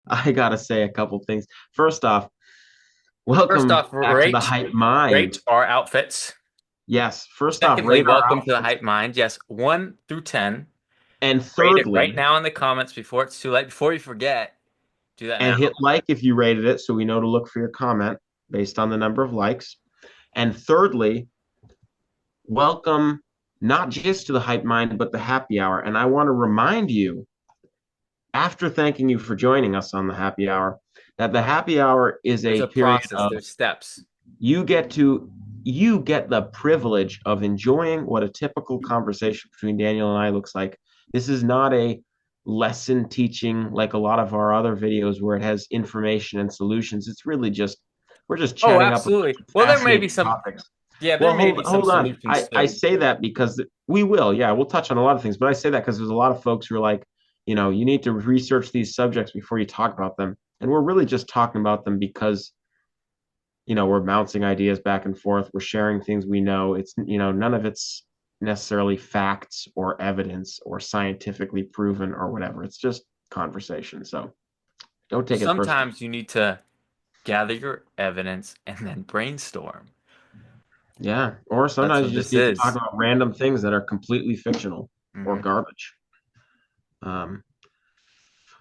I gotta say a couple things. First off, First welcome off, back to the Hype Mind. rate our outfits. Yes, first off, Secondly, rate our welcome to the outfits. Hype Mind. Yes, 1 through 10. And Rate it right thirdly, now in the comments before it's too late. Before you forget, do that and now. hit like if you rated it so we know to look for your comment based on the number of likes. And thirdly, welcome not just to the Hype Mind, but the happy hour. And I want to remind you, after thanking you for joining us on the happy hour, that the happy hour is There's a a period process, of there's steps. you get to you get the privilege of enjoying what a typical conversation between Daniel and I looks like. This is not a lesson teaching like a lot of our other videos where it has information and solutions. It's really just we're just Oh, chatting up a bunch absolutely. of Well, there may be fascinating some, topics. yeah, there Well, may hold be some hold on. solutions I too. say that because we will. Yeah, we'll touch on a lot of things, but I say that because there's a lot of folks who are like, you need to research these subjects before you talk about them. And we're really just talking about them because we're bouncing ideas back and forth. We're sharing things we know. It's, none of it's necessarily facts or evidence or scientifically proven or whatever. It's just conversation. So don't take it personally. Sometimes you need to gather your evidence and then brainstorm. Yeah. Or That's sometimes what you just this need to talk is. about random things that are completely fictional or Mhm. garbage. Um,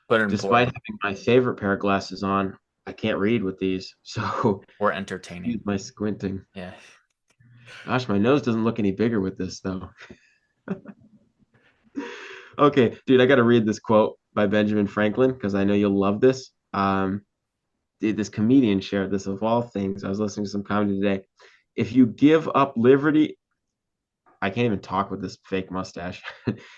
But Despite important having my favorite pair of glasses on, I can't read with these. So or excuse entertaining. my squinting. Yeah. Gosh, my nose doesn't look any bigger with this though. Okay, dude, I got to read this quote by Benjamin Franklin because I know you'll love this. Dude, this comedian shared this of all things. I was listening to some comedy today. If you give up liberty, I can't even talk with this fake mustache.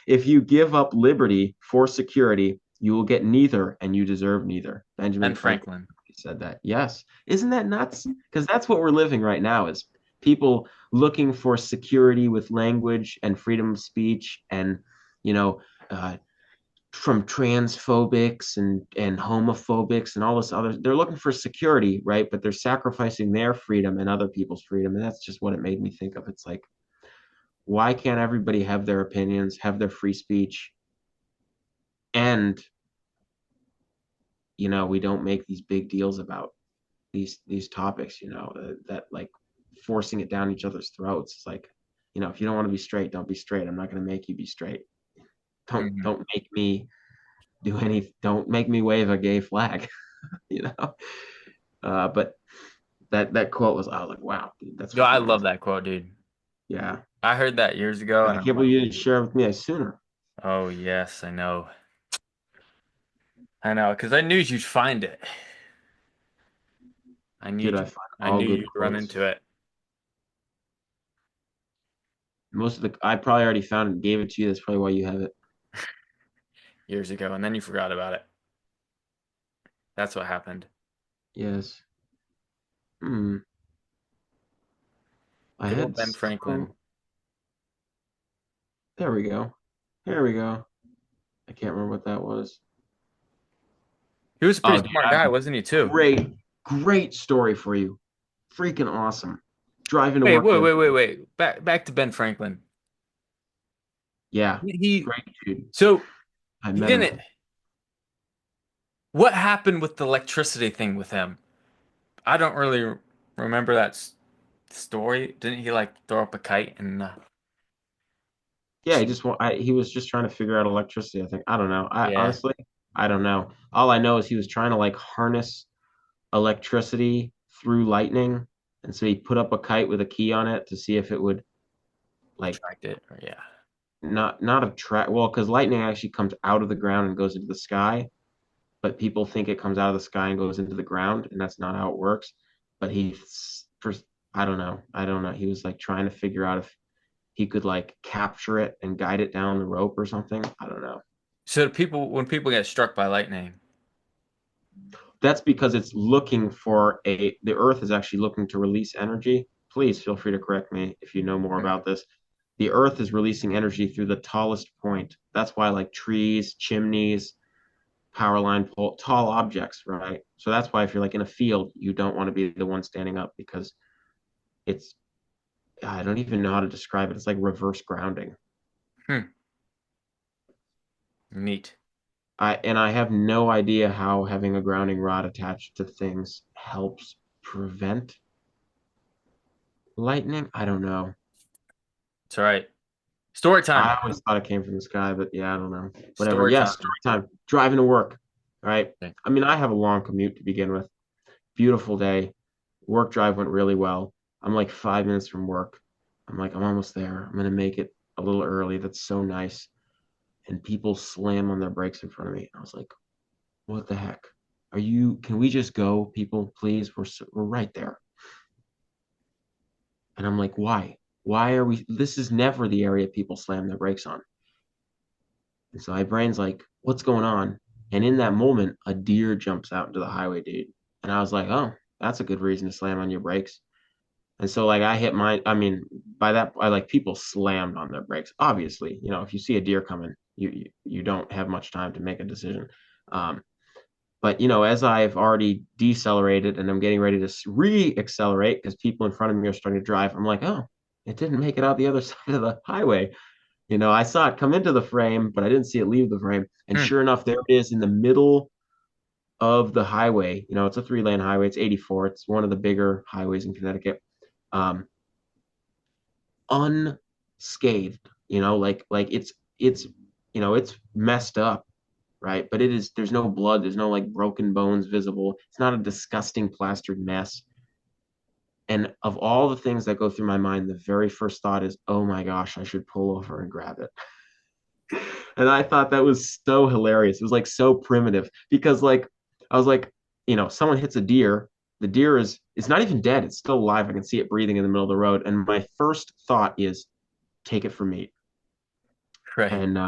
If you give up liberty for security, you will get neither, and you deserve neither. Benjamin Ben Franklin Franklin. said that. Yes, isn't that nuts? Because that's what we're living right now is people looking for security with language and freedom of speech and you know uh, from transphobics and homophobics and all this other they're looking for security, right? But they're sacrificing their freedom and other people's freedom. And that's just what it made me think of. It's like, why can't everybody have their opinions, have their free speech, and we don't make these big deals about these topics, that like forcing it down each other's throats. It's like, if you don't want to be straight, don't be straight. I'm not going to make you be straight. don't Mhm. don't make me don't make me wave a gay flag. you know but that quote was, I was like, wow, dude, that's Yo, I freaking love awesome. that quote, dude. Yeah. I heard that years ago I and I'm can't like, believe you didn't share it with me sooner. oh yes, I know. I know, because I knew you'd find it. I knew Dude, I you, find I all knew good you'd run quotes. into it Most of the I probably already found it and gave it to you. That's probably why you have it. years ago, and then you forgot about it. That's what happened. Yes. Hmm. I Good old had Ben Franklin. there we go. There we go. I can't remember what that was. He was a Oh, pretty dude, smart I have guy, a wasn't he, too? great story for you. Freaking awesome. Driving to Wait, work wait, the other wait, wait, day. wait. Back to Ben Franklin. Yeah, He great dude. so I he met him. didn't. What happened with the electricity thing with him? I don't really remember that story. Didn't he like throw up a kite and Yeah, he was just trying to figure out electricity, I think. I don't know. I yeah, honestly, I don't know. All I know is he was trying to like harness electricity through lightning, and so he put up a kite with a key on it to see if it would like tracked it or yeah. not attract, well, because lightning actually comes out of the ground and goes into the sky, but people think it comes out of the sky and goes into the ground, and that's not how it works. But first, I don't know. He was like trying to figure out if he could like capture it and guide it down the rope or something. I don't know. So when people get struck by lightning, That's because it's looking for the Earth is actually looking to release energy. Please feel free to correct me if you know more hmm, about this. The Earth is releasing energy through the tallest point. That's why like trees, chimneys, power line pole, tall objects, right? So that's why if you're like in a field, you don't want to be the one standing up because it's I don't even know how to describe it. It's like reverse grounding. hmm, neat. I have no idea how having a grounding rod attached to things helps prevent lightning. I don't know. It's all right. Story time. I always thought it came from the sky, but yeah, I don't know. Whatever. Story Yeah, story time. time. Driving to work. All right. Okay. I mean, I have a long commute to begin with. Beautiful day. Work drive went really well. I'm like 5 minutes from work. I'm like, I'm almost there. I'm gonna make it a little early. That's so nice. And people slam on their brakes in front of me. I was like, what the heck? Can we just go, people, please? We're right there. And I'm like, why? Why are we? This is never the area people slam their brakes on. And so my brain's like, what's going on? And in that moment, a deer jumps out into the highway, dude. And I was like, oh, that's a good reason to slam on your brakes. And so like I hit my, I mean, by that, I like people slammed on their brakes. Obviously, if you see a deer coming, you don't have much time to make a decision. Um, but as I've already decelerated and I'm getting ready to re-accelerate because people in front of me are starting to drive, I'm like, oh, it didn't make it out the other side of the highway. I saw it come into the frame, but I didn't see it leave the frame. And Hmm. sure enough, there it is in the middle of the highway. It's a three-lane highway. It's 84. It's one of the bigger highways in Connecticut. Um, Unscathed, like it's messed up, right? But there's no blood, there's no like broken bones visible. It's not a disgusting plastered mess. And of all the things that go through my mind, the very first thought is, oh my gosh, I should pull over and grab it. And I thought that was so hilarious. It was like so primitive because like I was like, someone hits a deer, the deer is it's not even dead, it's still alive. I can see it breathing in the middle of the road. And my first thought is take it from me. Right. And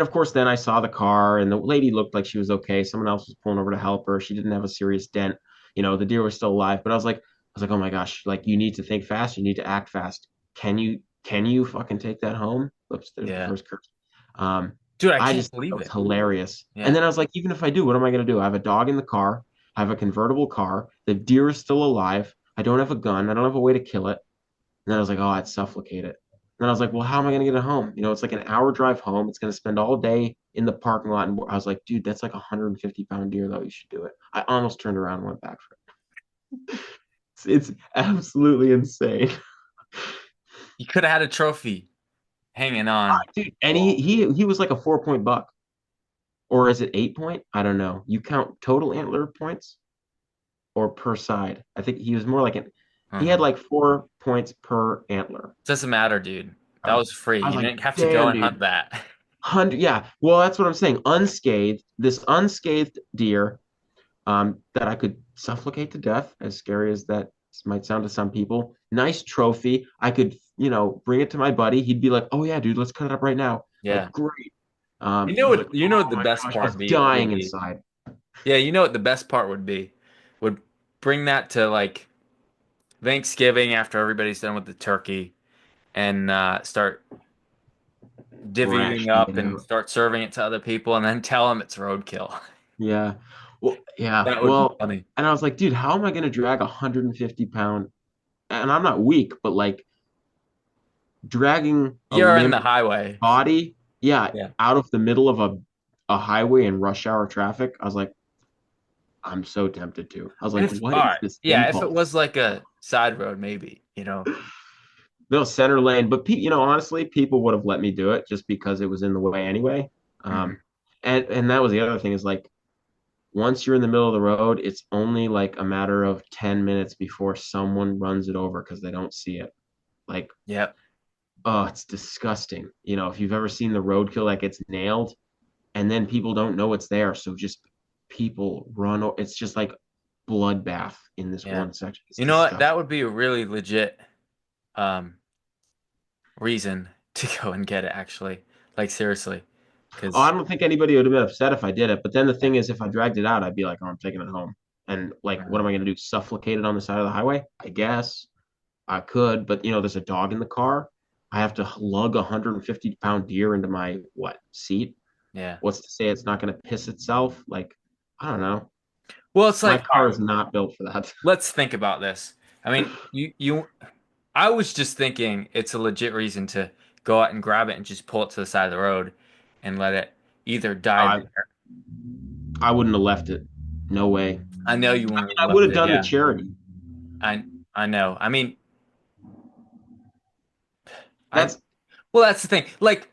of course, then I saw the car, and the lady looked like she was okay. Someone else was pulling over to help her. She didn't have a serious dent. The deer was still alive. But I was like, oh my gosh, like you need to think fast. You need to act fast. Can you fucking take that home? Oops, there's the Yeah. first curse. Um, Dude, I I can't just thought that believe was it. hilarious. And Yeah. then I was like, even if I do, what am I gonna do? I have a dog in the car. I have a convertible car. The deer is still alive. I don't have a gun. I don't have a way to kill it. And then I was like, oh, I'd suffocate it. And then I was like, well, how am I going to get it home? It's like an hour drive home. It's going to spend all day in the parking lot. And I was like, dude, that's like a 150-pound deer, though. You should do it. I almost turned around and went back for it. It's absolutely insane. You could have had a trophy hanging on. Dude, and he was like a 4 point buck. Or is it 8 point? I don't know. You count total antler points or per side? I think he was more like he had Uh-huh. like 4 points per antler. Doesn't matter, dude. That Oh, was free. I was You like, didn't have to go damn, and hunt dude. that. 100, yeah. Well, that's what I'm saying. Unscathed, this unscathed deer, that I could suffocate to death, as scary as that might sound to some people. Nice trophy. I could, bring it to my buddy. He'd be like, "Oh yeah, dude, let's cut it up right now." Like, Yeah. great. You I know was like, what you know what "Oh the my best gosh," I part was dying would be. inside. Yeah, you know what the best part would be? Would bring that to like Thanksgiving after everybody's done with the turkey and start divvying Ration up it and out. start serving it to other people and then tell them it's roadkill. Yeah. Well, yeah. That would be Well, funny. and I was like, dude, how am I gonna drag a 150-pound? And I'm not weak, but like dragging a You're in limp the highway. body, yeah, Yeah. out of the middle of a highway in rush hour traffic. I was like, I'm so tempted to. I was like, If what all is right. this Yeah, if it impulse? was like a side road, maybe. No center lane, but honestly, people would have let me do it just because it was in the way anyway. Hmm. Um, and that was the other thing is like once you're in the middle of the road, it's only like a matter of 10 minutes before someone runs it over because they don't see it. Like, Yep. oh, it's disgusting. If you've ever seen the roadkill that gets nailed, and then people don't know it's there. So just people run. It's just like bloodbath in this Yeah. one section. It's You know what? That disgusting. would be a really legit um reason to go and get it actually. Like seriously. Oh, I Because don't think anybody would have been upset if I did it. But then the thing is, if I dragged it out, I'd be like, oh, I'm taking it home. And like, what am I going to do? Suffocate it on the side of the highway? I guess I could, but there's a dog in the car. I have to lug a 150-pound deer into my what seat? yeah. What's to say it's not going to piss itself? Like, I don't know. Well, it's My like, all car right, is not built for that. let's think about this. I mean, I was just thinking it's a legit reason to go out and grab it and just pull it to the side of the road and let it either die I there. I wouldn't have left it. No way. I know you wouldn't have I would left have it. done the Yeah, charity. I I know. I mean, I That's well, that's the thing. Like,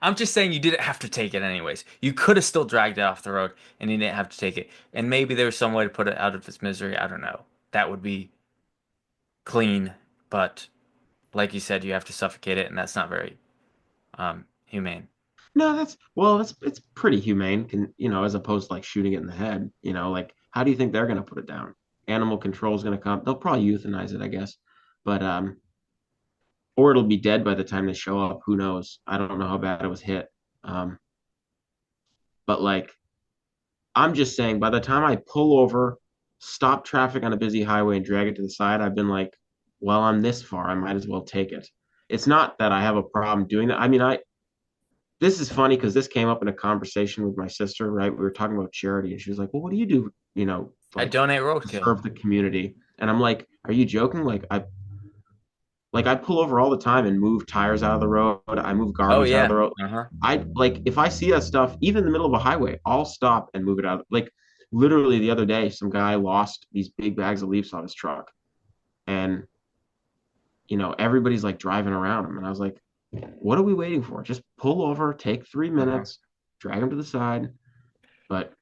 I'm just saying you didn't have to take it anyways. You could have still dragged it off the road, and you didn't have to take it. And maybe there's some way to put it out of its misery. I don't know. That would be clean, but like you said, you have to suffocate it, and that's not very humane. no, that's well, that's it's pretty humane, as opposed to like shooting it in the head. Like how do you think they're gonna put it down? Animal control is gonna come. They'll probably euthanize it, I guess, but or it'll be dead by the time they show up. Who knows? I don't know how bad it was hit. Um, but like I'm just saying, by the time I pull over, stop traffic on a busy highway, and drag it to the side, I've been like, well, I'm this far. I might as well take it. It's not that I have a problem doing that. I mean, this is funny because this came up in a conversation with my sister, right? We were talking about charity, and she was like, well, what do you do, I like donate to roadkill. serve the community? And I'm like, are you joking? Like I pull over all the time and move tires out of the road. I move Oh garbage out of yeah. the road. Uh-huh. I like if I see that stuff, even in the middle of a highway, I'll stop and move it out. Like literally the other day, some guy lost these big bags of leaves on his truck, and everybody's like driving around him, and I was like, what are we waiting for? Just pull over, take three Uh-huh. minutes, drag him to the side. But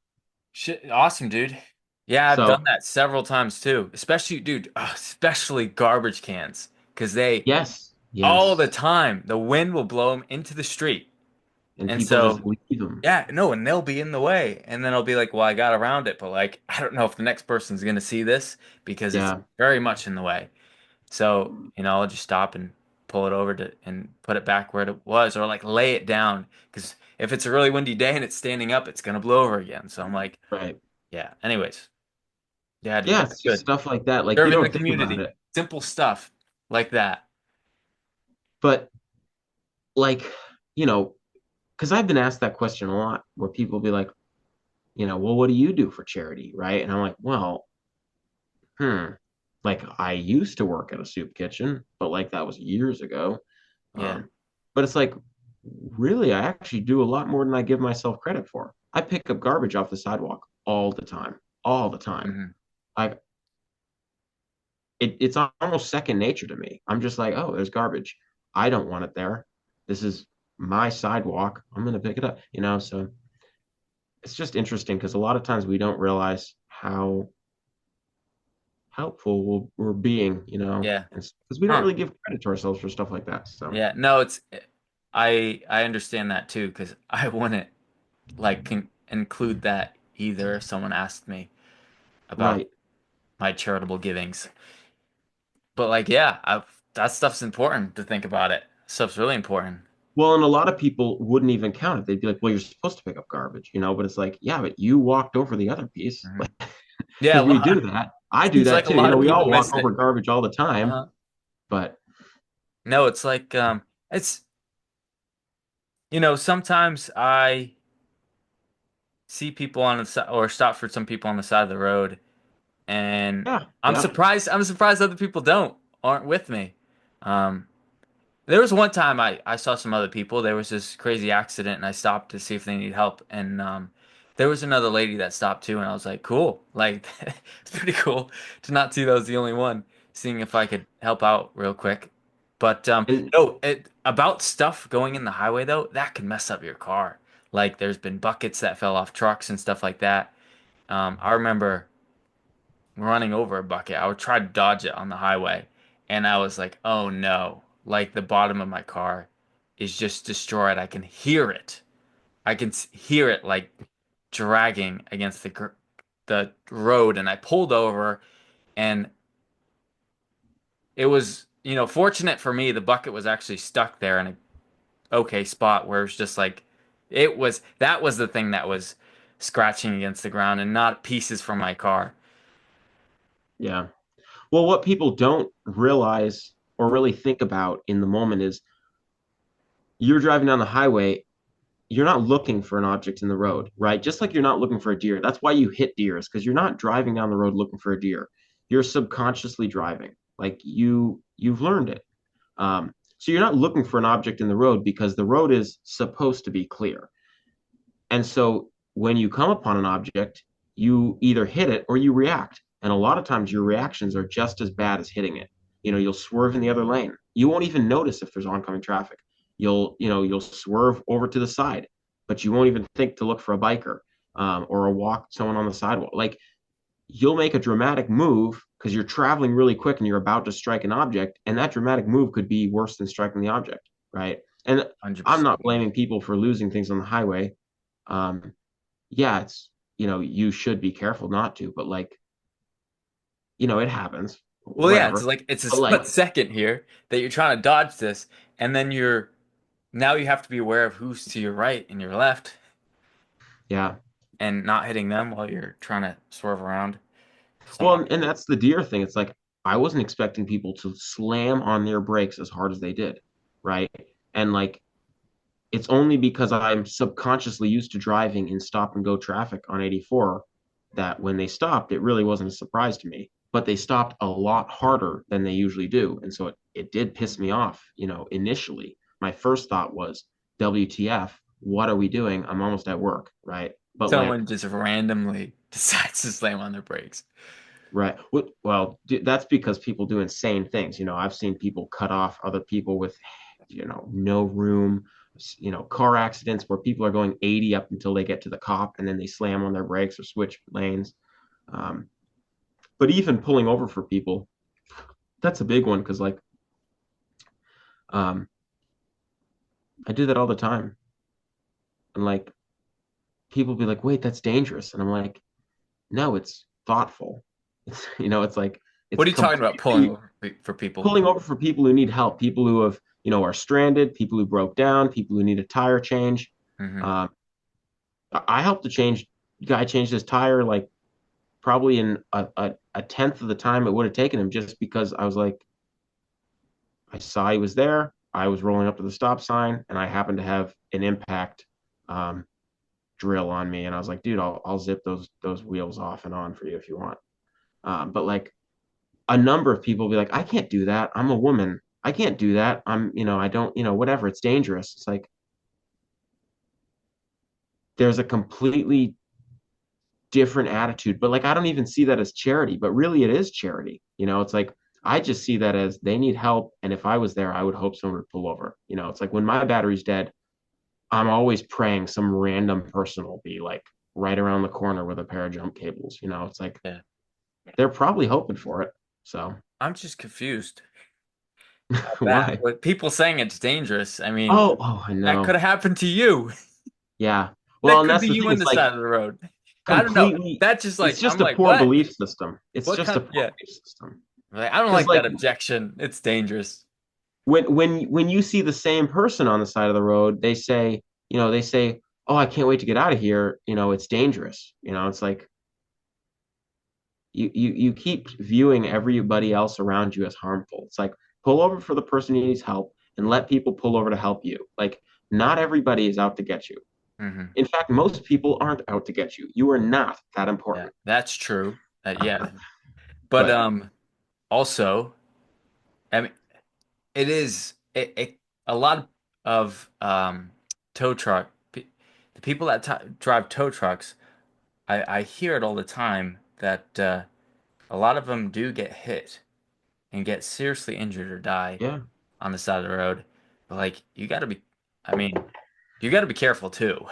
Shit, awesome, dude. Yeah, I've done so that several times too. Especially, dude, especially garbage cans, because they yes, all the yes, time the wind will blow them into the street, and and people just so leave them. yeah, no, and they'll be in the way, and then I'll be like, well, I got around it, but like, I don't know if the next person's gonna see this because it's Yeah, very much in the way. So, I'll just stop and pull it over to and put it back where it was, or like lay it down, because if it's a really windy day and it's standing up, it's gonna blow over again. So I'm like, right. yeah. Anyways, yeah, dude, Yeah, that's it's just good. stuff like that. Like you Serving the don't think about community, it, simple stuff like that. but like you know because I've been asked that question a lot where people be like, well, what do you do for charity? Right. And I'm like, well, hmm. Like I used to work at a soup kitchen, but like that was years ago. Yeah. Um, but it's like, really, I actually do a lot more than I give myself credit for. I pick up garbage off the sidewalk all the time, all the time. Hmm. Like it's almost second nature to me. I'm just like, oh, there's garbage. I don't want it there. This is my sidewalk. I'm gonna pick it up, So it's just interesting because a lot of times we don't realize how helpful we're being, Yeah. and because we don't Huh. really give credit to ourselves for stuff like that. So Yeah. No, I understand that too, because I wouldn't like include that either if someone asked me about right. my charitable givings. But like, yeah, that stuff's important to think about it. Stuff's really important. Well, and a lot of people wouldn't even count it. They'd be like, "Well, you're supposed to pick up garbage, But it's like, yeah, but you walked over the other piece. Hmm. Like, Yeah, because we do that. I do seems that like a too. lot of We people all walk miss over it. garbage all the time. Uh-huh. But No, it's like it's sometimes I see people on the side or stop for some people on the side of the road, and yeah, I'm yeah, surprised. I'm surprised other people aren't with me. Um, There was one time I saw some other people. There was this crazy accident, and I stopped to see if they need help. And there was another lady that stopped too, and I was like, cool. Like, it's pretty cool to not see that I was the only one, seeing if I could help out real quick. But and no, about stuff going in the highway though, that can mess up your car. Like, there's been buckets that fell off trucks and stuff like that. I remember running over a bucket. I would try to dodge it on the highway, and I was like, "Oh no!" Like the bottom of my car is just destroyed. I can hear it. I can hear it like dragging against the road, and I pulled over, and it was, fortunate for me, the bucket was actually stuck there in a okay spot where it's just like that was the thing that was scratching against the ground and not pieces from my car. yeah. Well, what people don't realize or really think about in the moment is you're driving down the highway, you're not looking for an object in the road, right? Just like you're not looking for a deer. That's why you hit deer, is because you're not driving down the road looking for a deer. You're subconsciously driving. Like you've learned it. So you're not looking for an object in the road because the road is supposed to be clear. And so when you come upon an object, you either hit it or you react. And a lot of times your reactions are just as bad as hitting it. You'll swerve in the other lane. You won't even notice if there's oncoming traffic. You'll swerve over to the side, but you won't even think to look for a biker, or a walk someone on the sidewalk. Like, you'll make a dramatic move because you're traveling really quick and you're about to strike an object, and that dramatic move could be worse than striking the object, right? And I'm 100%. not blaming people for losing things on the highway. Um, yeah, you should be careful not to, but like, it happens, Well, yeah, it's whatever. like it's a But like, split second here that you're trying to dodge this, and then now you have to be aware of who's to your right and your left, yeah. and not hitting them while you're trying to swerve around someone. Well, and that's the deer thing. It's like I wasn't expecting people to slam on their brakes as hard as they did, right? And like, it's only because I'm subconsciously used to driving in stop and go traffic on 84 that when they stopped, it really wasn't a surprise to me. But they stopped a lot harder than they usually do. And so it did piss me off, initially. My first thought was, WTF, what are we doing? I'm almost at work, right? But like, Someone just randomly decides to slam on their brakes. right. Well, that's because people do insane things. I've seen people cut off other people with, no room, car accidents where people are going 80 up until they get to the cop and then they slam on their brakes or switch lanes. Um, but even pulling over for people, that's a big one because, like, um, I do that all the time. And, like, people be like, wait, that's dangerous. And I'm like, no, it's thoughtful. It's like, it's What are you talking about pulling completely over for people? pulling over for people who need help, people who have, are stranded, people who broke down, people who need a tire change. Hmm. Um, I helped the guy changed his tire like probably in a tenth of the time it would have taken him, just because I was like, I saw he was there. I was rolling up to the stop sign and I happened to have an impact, um, drill on me. And I was like, dude, I'll zip those wheels off and on for you if you want. But like, a number of people will be like, I can't do that. I'm a woman. I can't do that. I don't, whatever. It's dangerous. It's like, there's a completely different attitude. But like, I don't even see that as charity, but really it is charity. It's like, I just see that as they need help. And if I was there, I would hope someone would pull over. It's like when my battery's dead, I'm always praying some random person will be like right around the corner with a pair of jump cables. It's like Yeah. they're probably hoping for it. So I'm just confused about that. why? With people saying it's dangerous, I mean, Oh, I that could know. have happened to you. Yeah. Well, That and could that's be the you thing. on It's the like side of the road. I don't know. completely, That's just it's like just I'm a like, poor what? belief system. It's What just a kind? poor Yeah. belief system. Like, I don't Because like like that objection. It's dangerous. when you see the same person on the side of the road, they say, "Oh, I can't wait to get out of here. It's dangerous." It's like you keep viewing everybody else around you as harmful. It's like, pull over for the person who needs help and let people pull over to help you. Like, not everybody is out to get you. Hmm. In fact, most people aren't out to get you. You are not that Yeah, important. that's true. Yeah, but But also, I mean, it a lot of tow truck the people that drive tow trucks. I hear it all the time that a lot of them do get hit and get seriously injured or die yeah, on the side of the road. But like, I mean, you got to be careful too.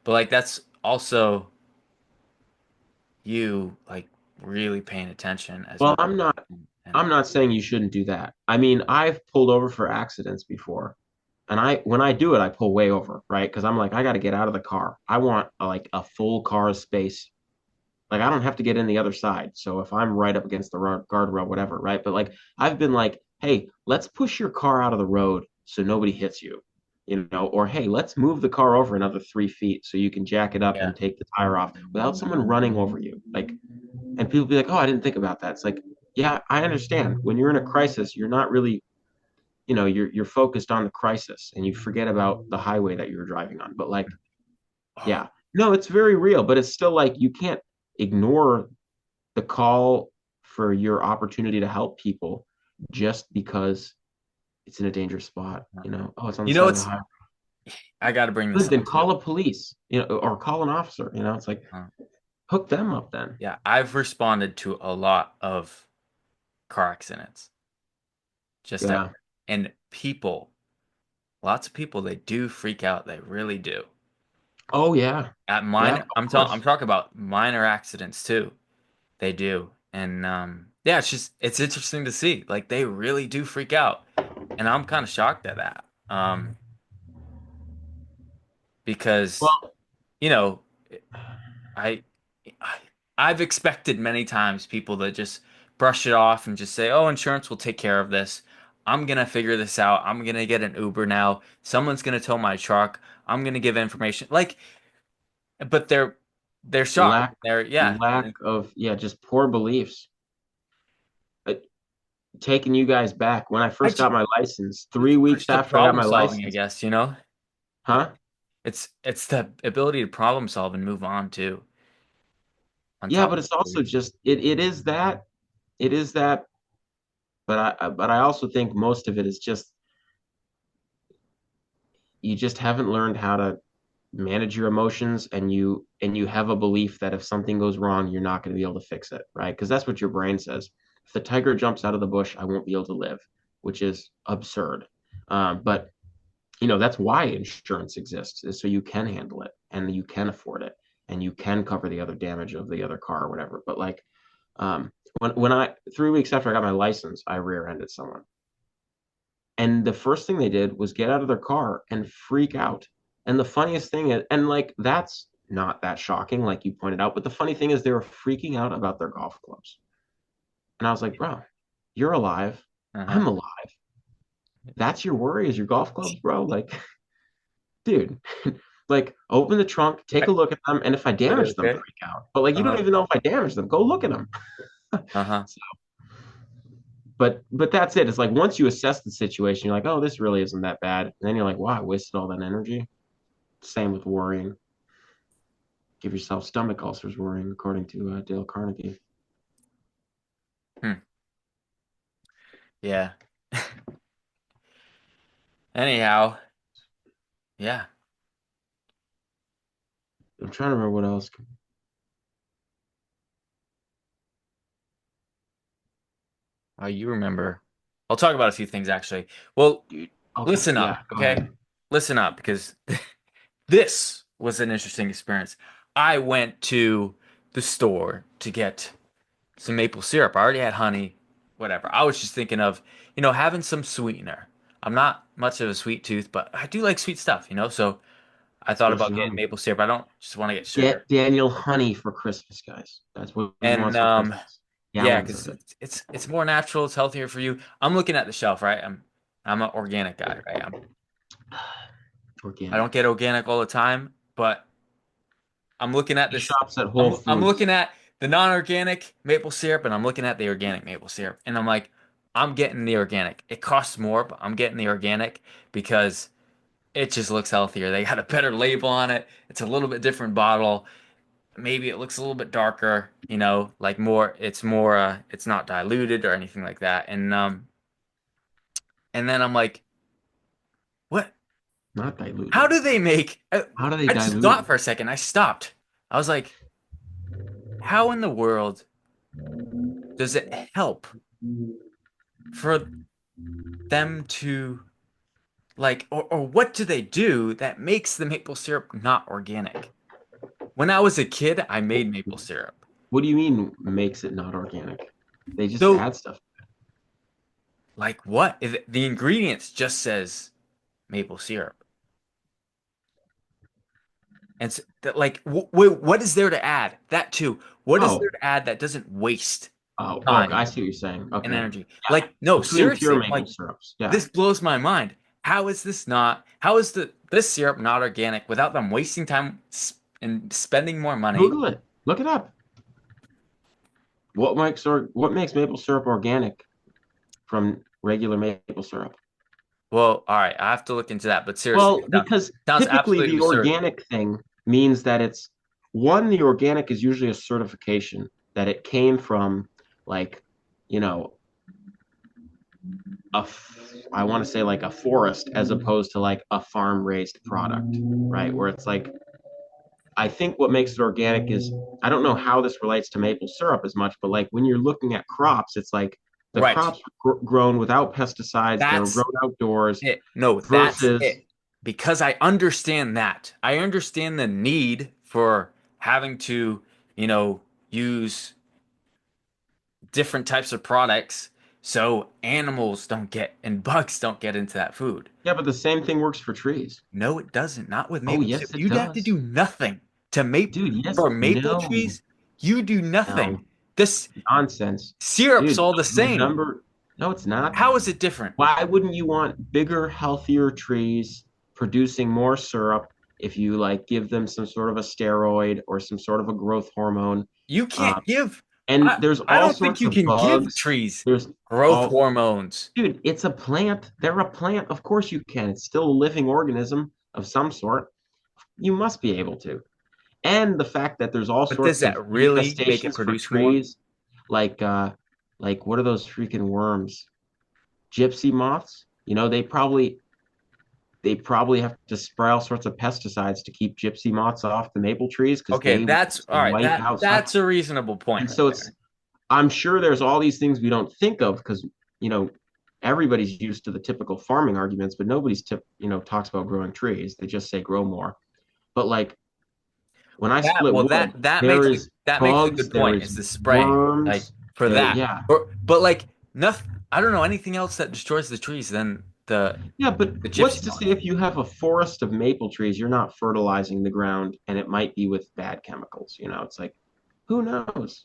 But like, that's also you like really paying attention as well, much. I'm not And I'm not saying you shouldn't do that. I mean, I've pulled over for accidents before. And when I do it, I pull way over, right? Because I'm like, I got to get out of the car. I want like a full car space. Like, I don't have to get in the other side. So if I'm right up against the guardrail, whatever, right? But like, I've been like, hey, let's push your car out of the road so nobody hits you, or hey, let's move the car over another 3 feet so you can jack it up yeah, and take the tire off without someone running over you. Like, and people be like, oh, I didn't think about that. It's like, yeah, I understand. When you're in a crisis, you're not really, you're focused on the crisis and you forget about the highway that you're driving on. But like, oh, yeah, no, it's very real, but it's still like you can't ignore the call for your opportunity to help people just because it's in a dangerous spot. Oh, it's on the you know side of the what's highway. I got to bring this Good, up then too. call a police, or call an officer. It's like Uh, hook them up then. yeah, I've responded to a lot of car accidents just at Yeah. work. And people, lots of people, they do freak out. They really do. Oh yeah. At Yeah, minor, of I'm course. talking about minor accidents too. They do. And yeah, it's interesting to see. Like they really do freak out. And I'm kind of shocked at that. Because, Well, you know, I, I I've expected many times people that just brush it off and just say, "Oh, insurance will take care of this. I'm gonna figure this out. I'm gonna get an Uber now. Someone's gonna tow my truck. I'm gonna give information." Like, but they're shocked. lack They're yeah. lack of, yeah, just poor beliefs. Uh, Taking you guys back when I I first just, got my license, it's 3 weeks just the after I got problem my solving, I license, guess, you know? huh? It's the ability to problem solve and move on too, on Yeah, top but of it's also beliefs. just it is that, but I also think most of it is just you just haven't learned how to manage your emotions, and you have a belief that if something goes wrong, you're not going to be able to fix it, right? Because that's what your brain says. If the tiger jumps out of the bush, I won't be able to live, which is absurd. But that's why insurance exists, is so you can handle it and you can afford it and you can cover the other damage of the other car or whatever. But like, when I 3 weeks after I got my license, I rear-ended someone. And the first thing they did was get out of their car and freak out. And the funniest thing is, and like, that's not that shocking, like you pointed out, but the funny thing is they were freaking out about their golf clubs. And I was like, bro, you're alive. Uh-huh. I'm alive. That's your worry, is your golf clubs, bro? Like, dude, like, open the trunk, take a Right. look at them, and if I Are they damage them, okay? freak out. But like, you don't Uh-huh. even know if I damage them. Go look at them. Uh-huh. But that's it. It's like once you assess the situation, you're like, oh, this really isn't that bad. And then you're like, wow, I wasted all that energy. Same with worrying. Give yourself stomach ulcers worrying, according to Dale Carnegie. Hmm. Yeah. Anyhow, yeah. I'm trying to remember what else. You remember. I'll talk about a few things actually. Well, Dude, okay, listen yeah, up, go okay? ahead. Listen up because this was an interesting experience. I went to the store to get some maple syrup. I already had honey, whatever. I was just thinking of, having some sweetener. I'm not much of a sweet tooth, but I do like sweet stuff, So I thought about Especially getting honey. maple syrup. I don't just want to get sugar. Get Daniel honey for Christmas, guys. That's what he And wants for Christmas. yeah, Gallons because of it. it's more natural, it's healthier for you. I'm looking at the shelf, right? I'm an organic guy, right? I don't Organic. get organic all the time, but I'm looking at He this. shops at Whole I'm Foods. looking at the non-organic maple syrup, and I'm looking at the organic maple syrup, and I'm like, I'm getting the organic. It costs more, but I'm getting the organic because it just looks healthier. They got a better label on it. It's a little bit different bottle. Maybe it looks a little bit darker, like more. It's more. It's not diluted or anything like that. And then I'm like, what? Not How diluted. do they make? How do they I just dilute thought it? for a second. I stopped. I was like, how in the world does it help for them to like, or what do they do that makes the maple syrup not organic? When I was a kid, I made maple syrup. What do you mean makes it not organic? They just So, add stuff. like, what? If the ingredients just says maple syrup. And so, that, like, what is there to add? That too. What is there Oh, to add that doesn't waste okay. I time see what you're saying. and Okay. energy? Yeah. Like, no, Between pure seriously, maple like, syrups. Yeah. this blows my mind. How is this syrup not organic without them wasting time and spending more money? Google it. Look it up. What makes maple syrup organic from regular maple syrup? Well, all right, I have to look into that, but seriously, Well, because sounds typically absolutely the absurd. organic thing means that it's one, the organic is usually a certification that it came from, like, you know, I want to say like a forest as opposed to like a farm raised product, right? Where it's like I think what makes it organic is I don't know how this relates to maple syrup as much, but like when you're looking at crops, it's like the Right. crops are grown without pesticides, they were That's grown outdoors it. No, that's versus it. Because I understand that. I understand the need for having to, you know, use different types of products so animals don't get and bugs don't get into that food. yeah, but the same thing works for trees. No, it doesn't. Not with Oh, maple syrup. yes, it You'd have to does. do nothing to make Dude, yes, for maple no, trees. You do nothing. no, This nonsense. syrup's Dude, all the same. remember, no, it's not. How is it different? Why wouldn't you want bigger, healthier trees producing more syrup if you like give them some sort of a steroid or some sort of a growth hormone? You Um, can't give. and I there's I all don't think sorts you of can give bugs. trees There's growth all, hormones. dude, it's a plant. They're a plant. Of course you can. It's still a living organism of some sort. You must be able to. And the fact that there's all But does sorts of that really make it infestations for produce more? trees, like what are those freaking worms? Gypsy moths. They probably have to spray all sorts of pesticides to keep gypsy moths off the maple trees because Okay, they that's all right. wipe out stuff. That's a reasonable point And right so it's there. I'm sure there's all these things we don't think of because you know everybody's used to the typical farming arguments, but nobody's talks about growing trees. They just say grow more. But like when I split wood, there is That makes a bugs, good there point. is Is the spraying like worms, for there, that? yeah. But like nothing. I don't know anything else that destroys the trees than Yeah, but the what's gypsy to say moths. if you have a forest of maple trees, you're not fertilizing the ground and it might be with bad chemicals, it's like who knows?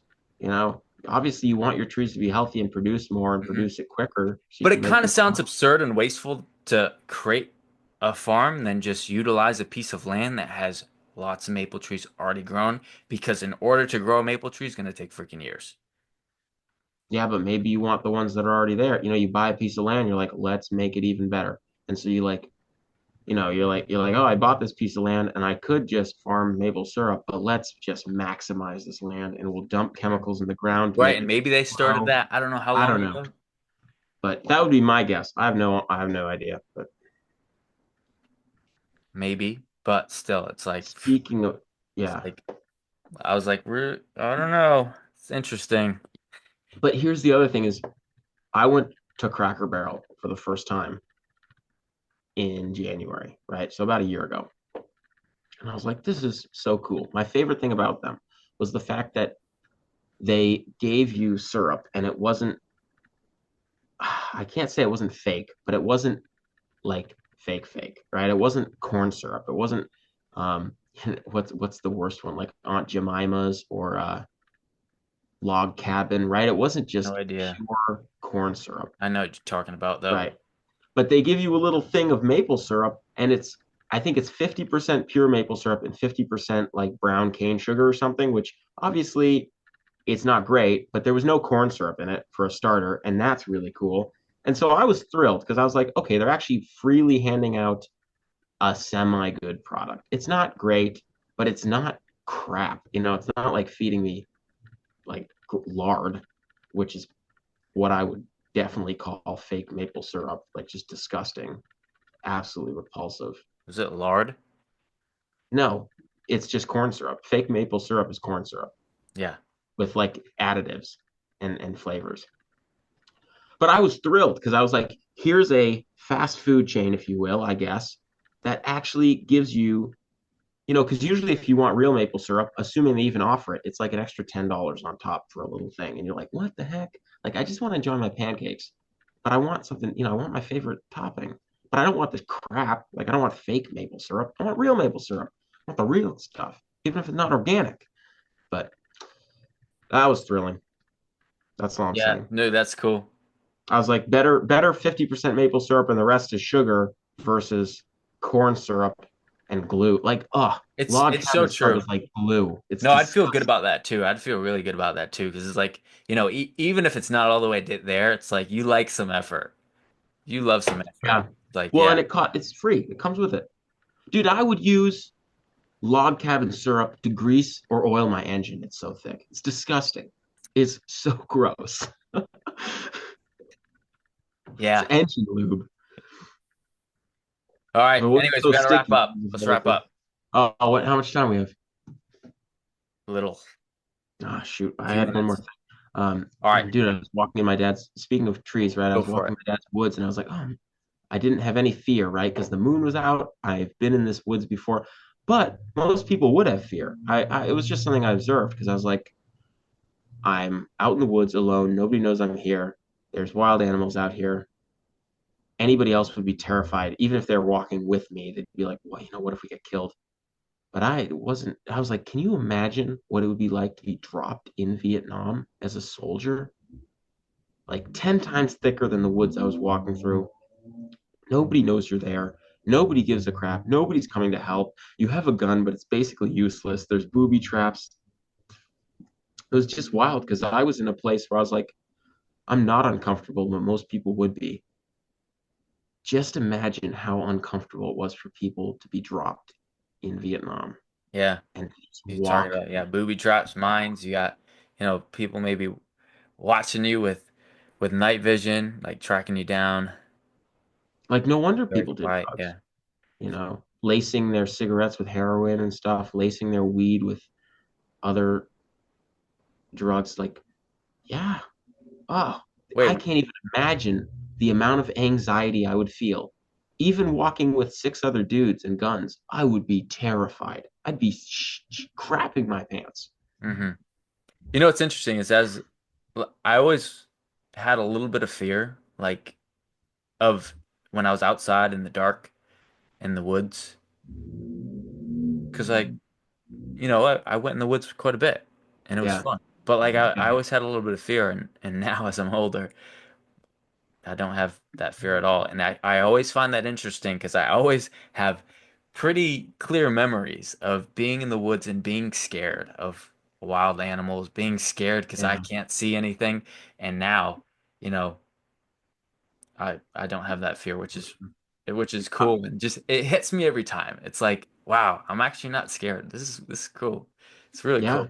Obviously you want your trees to be healthy and produce more and Mhm. produce it quicker so you But can it make kind of more sounds money. absurd and wasteful to create a farm than just utilize a piece of land that has lots of maple trees already grown. Because in order to grow a maple tree is going to take freaking years. Yeah, but maybe you want the ones that are already there. You buy a piece of land, you're like, let's make it even better. And so you're like, oh, I bought this piece of land and I could just farm maple syrup, but let's just maximize this land and we'll dump chemicals in the ground to Right, make and it maybe they started grow. that. I don't know how I long don't know, ago. but that would be my guess. I have no idea. But Maybe, but still, speaking of, it's yeah, like I was like, I don't know. It's interesting. but here's the other thing is I went to Cracker Barrel for the first time in January, right? So about a year ago. And I was like, this is so cool. My favorite thing about them was the fact that they gave you syrup and it wasn't, I can't say it wasn't fake, but it wasn't like fake, right? It wasn't corn syrup. It wasn't um what's the worst one? Like Aunt Jemima's or Log Cabin, right? It wasn't No just idea. pure corn syrup, I know what you're talking about though. right? But they give you a little thing of maple syrup and I think it's 50% pure maple syrup and 50% like brown cane sugar or something, which obviously it's not great, but there was no corn syrup in it for a starter, and that's really cool. And so I was thrilled because I was like, okay, they're actually freely handing out a semi-good product. It's not great, but it's not crap. It's not like feeding me like lard, which is what I would definitely call fake maple syrup, like just disgusting, absolutely repulsive. Was it lard? No, it's just corn syrup. Fake maple syrup is corn syrup Yeah. with like additives and flavors. But I was thrilled because I was like, here's a fast food chain, if you will, I guess, that actually gives you, because usually if you want real maple syrup, assuming they even offer it, it's like an extra $10 on top for a little thing. And you're like, what the heck? Like, I just want to enjoy my pancakes, but I want something, I want my favorite topping, but I don't want this crap. Like, I don't want fake maple syrup. I want real maple syrup. I want the real stuff, even if it's not organic. But that was thrilling. That's all I'm Yeah. saying. No, that's cool. I was like, better 50% maple syrup and the rest is sugar versus corn syrup and glue. Like, log It's so cabin syrup true. is like glue. It's No, I'd feel good disgusting. about that too. I'd feel really good about that too because it's like, even if it's not all the way there, it's like you like some effort. You love some effort. Yeah. It's like, Well, yeah. and it's free. It comes with it. Dude, I would use log cabin syrup to grease or oil my engine. It's so thick. It's disgusting. It's so gross. It's Yeah. engine lube. All right. If it wasn't Anyways, we so gotta wrap sticky, up. it's Let's another wrap thing. up. Oh, what? How much time we have? Little Ah, shoot. I few had one more minutes. thing. All right. Dude, I was walking in my dad's, speaking of trees, right? I Go was for walking it. in my dad's woods and I was like, oh, I didn't have any fear, right? Because the moon was out. I've been in this woods before, but most people would have fear. It was just something I observed because I was like, I'm out in the woods alone. Nobody knows I'm here. There's wild animals out here. Anybody else would be terrified, even if they're walking with me. They'd be like, well, what if we get killed? But I wasn't, I was like, can you imagine what it would be like to be dropped in Vietnam as a soldier? Like 10 times thicker than the woods I was walking through. Nobody knows you're there. Nobody gives a crap. Nobody's coming to help. You have a gun, but it's basically useless. There's booby traps. It was just wild because I was in a place where I was like, I'm not uncomfortable, but most people would be. Just imagine how uncomfortable it was for people to be dropped in Vietnam Yeah. and just You're talking walk. about, yeah, booby traps, mines. You got, people maybe watching you with night vision, like tracking you down. Like, no wonder Very people did quiet. drugs, Yeah. lacing their cigarettes with heroin and stuff, lacing their weed with other drugs. Like, yeah, oh, Wait. I can't even imagine the amount of anxiety I would feel. Even walking with six other dudes and guns, I would be terrified. I'd be crapping my pants. hmm what's interesting is as I always had a little bit of fear, like of when I was outside in the dark in the woods, because I went in the woods quite a bit, and it was Yeah, fun. But like yeah, I always had a little bit of fear, and now as I'm older, I don't have that fear at all. And I always find that interesting because I always have pretty clear memories of being in the woods and being scared of wild animals, being scared because I yeah. can't see anything. And now, you know, I don't have that fear, which is Uh, cool. And just it hits me every time. It's like, wow, I'm actually not scared. This is cool. It's really yeah. cool.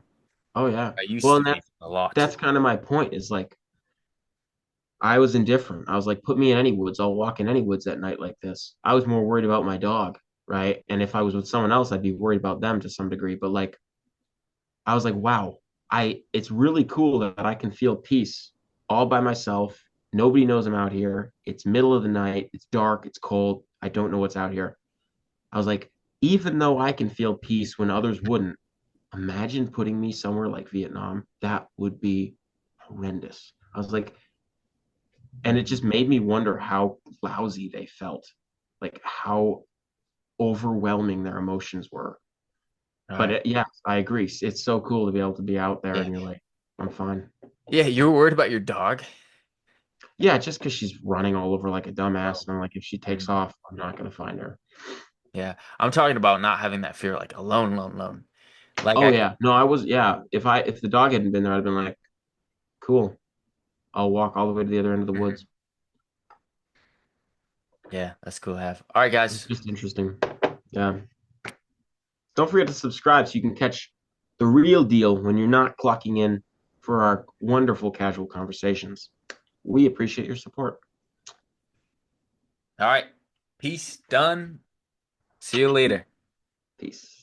Oh, yeah. I used Well, to and be that's a lot. that's kind of my point. Is like I was indifferent. I was like, put me in any woods. I'll walk in any woods at night like this. I was more worried about my dog, right? And if I was with someone else, I'd be worried about them to some degree. But like, I was like, wow, it's really cool that I can feel peace all by myself. Nobody knows I'm out here. It's middle of the night. It's dark. It's cold. I don't know what's out here. I was like, even though I can feel peace when others wouldn't, imagine putting me somewhere like Vietnam. That would be horrendous. I was like, and it Mhm. just made me wonder how lousy they felt, like how overwhelming their emotions were. All But right. yeah, I agree. It's so cool to be able to be out there Yeah. and you're like, I'm fine. Yeah, you were worried about your dog? Yeah, just because she's running all over like a dumbass. Oh. And I'm like, if she takes Mhm. off, I'm not going to find her. Yeah. I'm talking about not having that fear, like alone, alone, alone. Like Oh, I, yeah. No, I was, yeah. If the dog hadn't been there, I'd have been like, cool. I'll walk all the way to the other end of the Mhm. woods. Yeah, that's cool to have. All right, It's guys. just interesting. Yeah. Don't forget to subscribe so you can catch the real deal when you're not clocking in for our wonderful casual conversations. We appreciate your support. All right. Peace. Done. See you later. Peace.